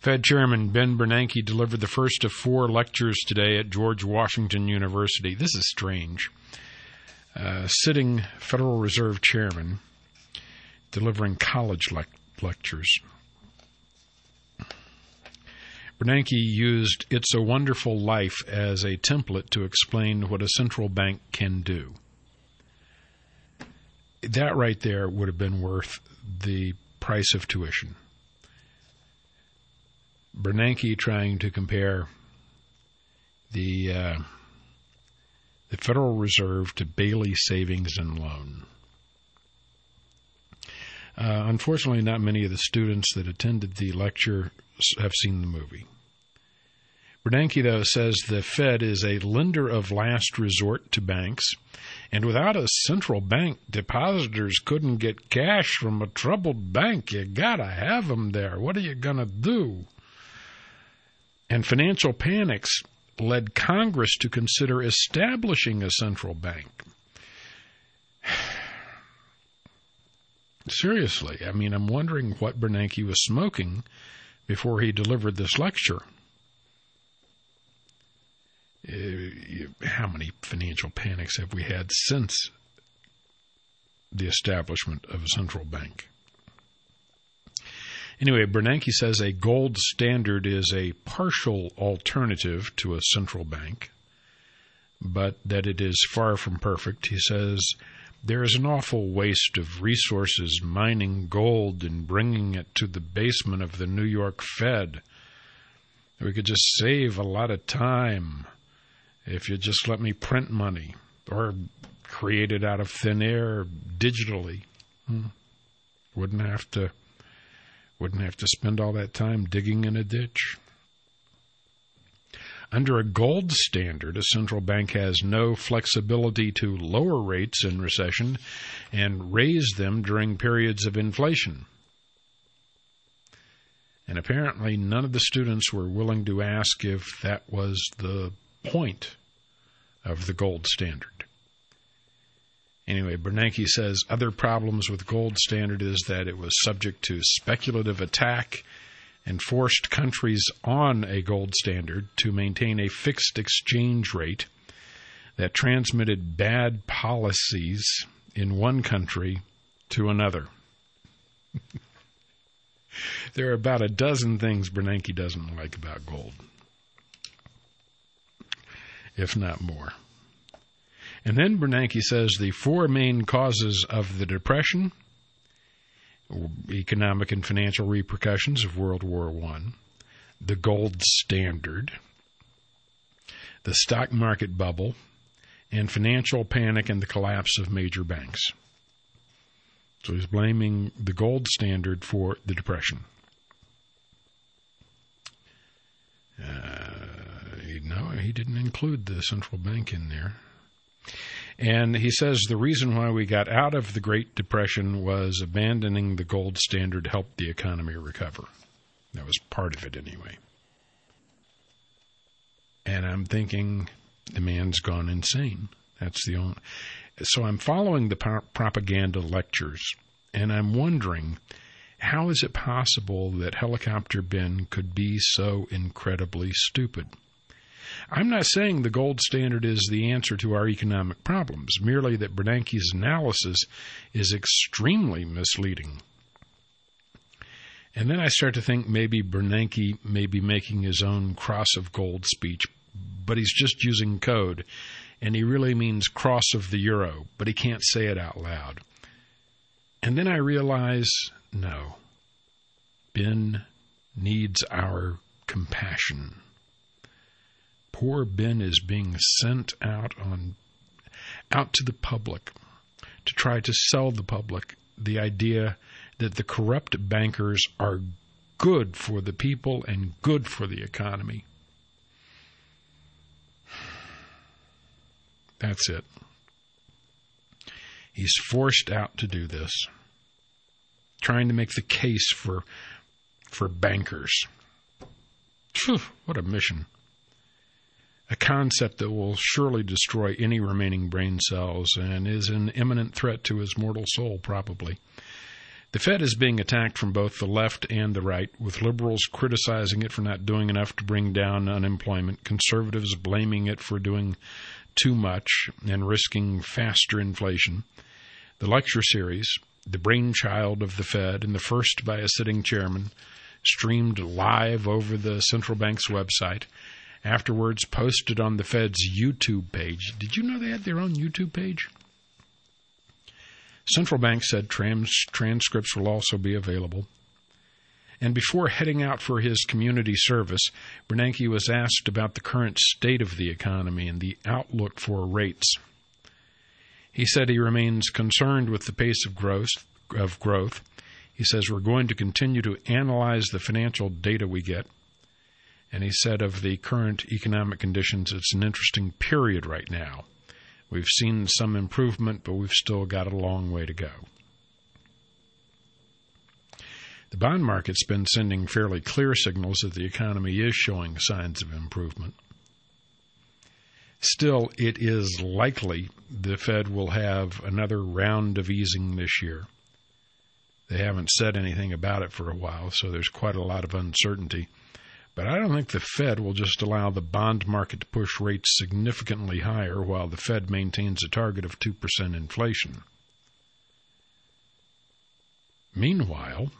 Fed Chairman Ben Bernanke delivered the first of 4 lectures today at George Washington University. This is strange. Sitting Federal Reserve Chairman delivering college lectures. Bernanke used It's a Wonderful Life as a template to explain what a central bank can do. That right there would have been worth the price of tuition. Bernanke trying to compare the Federal Reserve to Bailey Savings and Loan. Unfortunately, not many of the students that attended the lecture have seen the movie. Bernanke, though, says the Fed is a lender of last resort to banks, and without a central bank, depositors couldn't get cash from a troubled bank. You gotta have them there. What are you gonna do? And financial panics led Congress to consider establishing a central bank. Seriously, I mean, I'm wondering what Bernanke was smoking before he delivered this lecture. How many financial panics have we had since the establishment of a central bank? Anyway, Bernanke says a gold standard is a partial alternative to a central bank, but that it is far from perfect. He says there is an awful waste of resources mining gold and bringing it to the basement of the New York Fed. We could just save a lot of time if you just let me print money or create it out of thin air digitally. Wouldn't have to spend all that time digging in a ditch. Under a gold standard, a central bank has no flexibility to lower rates in recession and raise them during periods of inflation. And apparently none of the students were willing to ask if that was the point of the gold standard. Anyway, Bernanke says other problems with gold standard is that it was subject to speculative attack and forced countries on a gold standard to maintain a fixed exchange rate that transmitted bad policies in one country to another. There are about a dozen things Bernanke doesn't like about gold, if not more. And then Bernanke says the 4 main causes of the Depression, economic and financial repercussions of World War I, the gold standard, the stock market bubble, and financial panic and the collapse of major banks. So he's blaming the gold standard for the Depression. No, he didn't include the central bank in there. And he says the reason why we got out of the Great Depression was abandoning the gold standard helped the economy recover. That was part of it anyway. And I'm thinking the man's gone insane. That's the only. So I'm following the propaganda lectures, and I'm wondering, how is it possible that Helicopter Ben could be so incredibly stupid? I'm not saying the gold standard is the answer to our economic problems, merely that Bernanke's analysis is extremely misleading. And then I start to think maybe Bernanke may be making his own cross of gold speech, but he's just using code, and he really means cross of the euro, but he can't say it out loud. And then I realize, no, Ben needs our compassion. Poor Ben is being sent out to the public to try to sell the public the idea that the corrupt bankers are good for the people and good for the economy. That's it. He's forced out to do this, trying to make the case for bankers. Phew, what a mission. A concept that will surely destroy any remaining brain cells and is an imminent threat to his mortal soul, probably. The Fed is being attacked from both the left and the right, with liberals criticizing it for not doing enough to bring down unemployment, conservatives blaming it for doing too much and risking faster inflation. The lecture series, the brainchild of the Fed and the first by a sitting chairman, streamed live over the central bank's website, afterwards posted on the Fed's YouTube page. Did you know they had their own YouTube page? Central Bank said transcripts will also be available. And before heading out for his community service, Bernanke was asked about the current state of the economy and the outlook for rates. He said he remains concerned with the pace of growth. He says we're going to continue to analyze the financial data we get. And he said of the current economic conditions, it's an interesting period right now. We've seen some improvement, but we've still got a long way to go. The bond market's been sending fairly clear signals that the economy is showing signs of improvement. Still, it is likely the Fed will have another round of easing this year. They haven't said anything about it for a while, so there's quite a lot of uncertainty. But I don't think the Fed will just allow the bond market to push rates significantly higher while the Fed maintains a target of 2% inflation. Meanwhile,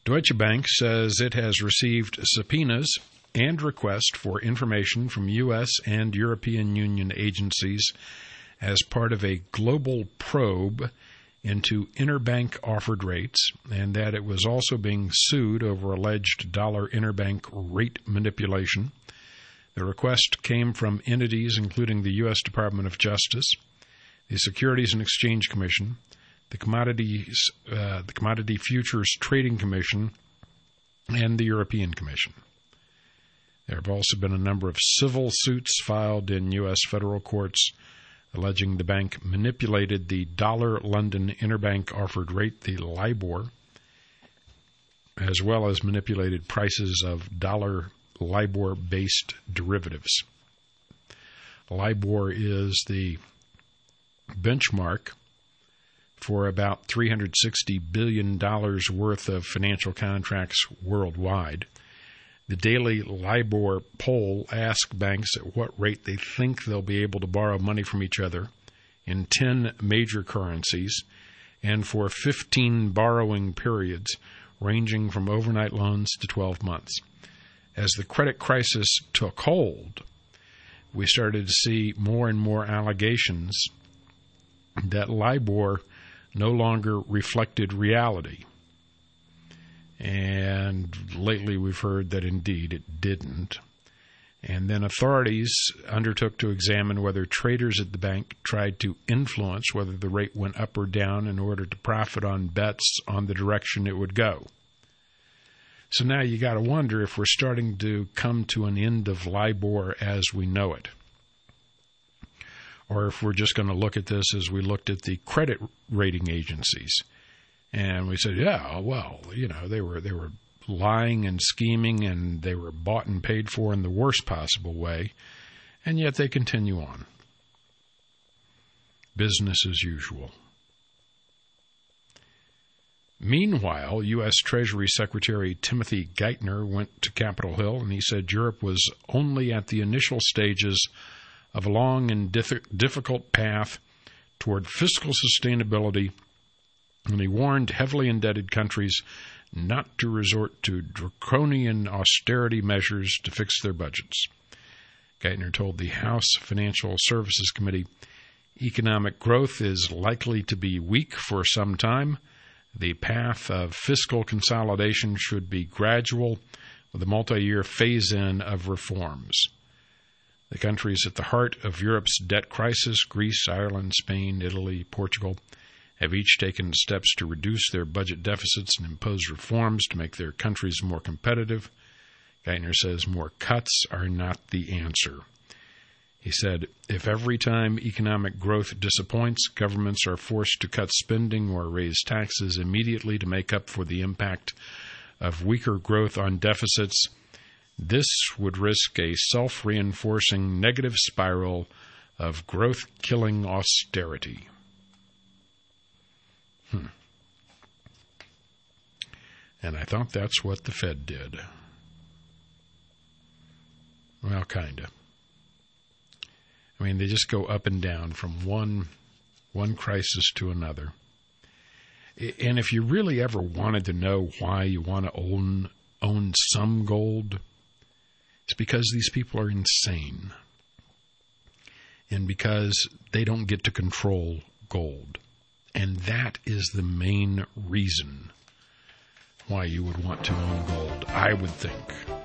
Deutsche Bank says it has received subpoenas and requests for information from U.S. and European Union agencies as part of a global probe into interbank offered rates, and that it was also being sued over alleged dollar interbank rate manipulation. The request came from entities including the U.S. Department of Justice, the Securities and Exchange Commission, the Commodity Futures Trading Commission, and the European Commission. There have also been a number of civil suits filed in U.S. federal courts alleging the bank manipulated the dollar London interbank offered rate, the LIBOR, as well as manipulated prices of dollar LIBOR-based derivatives. LIBOR is the benchmark for about $360 billion worth of financial contracts worldwide. The daily LIBOR poll asks banks at what rate they think they'll be able to borrow money from each other in 10 major currencies and for 15 borrowing periods ranging from overnight loans to 12 months. As the credit crisis took hold, we started to see more and more allegations that LIBOR no longer reflected reality. And lately we've heard that indeed it didn't. And then authorities undertook to examine whether traders at the bank tried to influence whether the rate went up or down in order to profit on bets on the direction it would go. So now you got to wonder if we're starting to come to an end of LIBOR as we know it. Or if we're just going to look at this as we looked at the credit rating agencies. And we said, yeah, well, you know, they were lying and scheming, and they were bought and paid for in the worst possible way, and yet they continue on. Business as usual. Meanwhile, U.S. Treasury Secretary Timothy Geithner went to Capitol Hill, and he said Europe was only at the initial stages of a long and difficult path toward fiscal sustainability, and he warned heavily indebted countries not to resort to draconian austerity measures to fix their budgets. Geithner told the House Financial Services Committee, economic growth is likely to be weak for some time. The path of fiscal consolidation should be gradual, with a multi-year phase-in of reforms. The countries at the heart of Europe's debt crisis, Greece, Ireland, Spain, Italy, Portugal, have each taken steps to reduce their budget deficits and impose reforms to make their countries more competitive. Geithner says more cuts are not the answer. He said, if every time economic growth disappoints, governments are forced to cut spending or raise taxes immediately to make up for the impact of weaker growth on deficits, this would risk a self-reinforcing negative spiral of growth-killing austerity. And I thought that's what the Fed did. Well, kind of. I mean, they just go up and down from one crisis to another. And if you really ever wanted to know why you want to own some gold, it's because these people are insane. And because they don't get to control gold. And that is the main reason why you would want to own gold, I would think.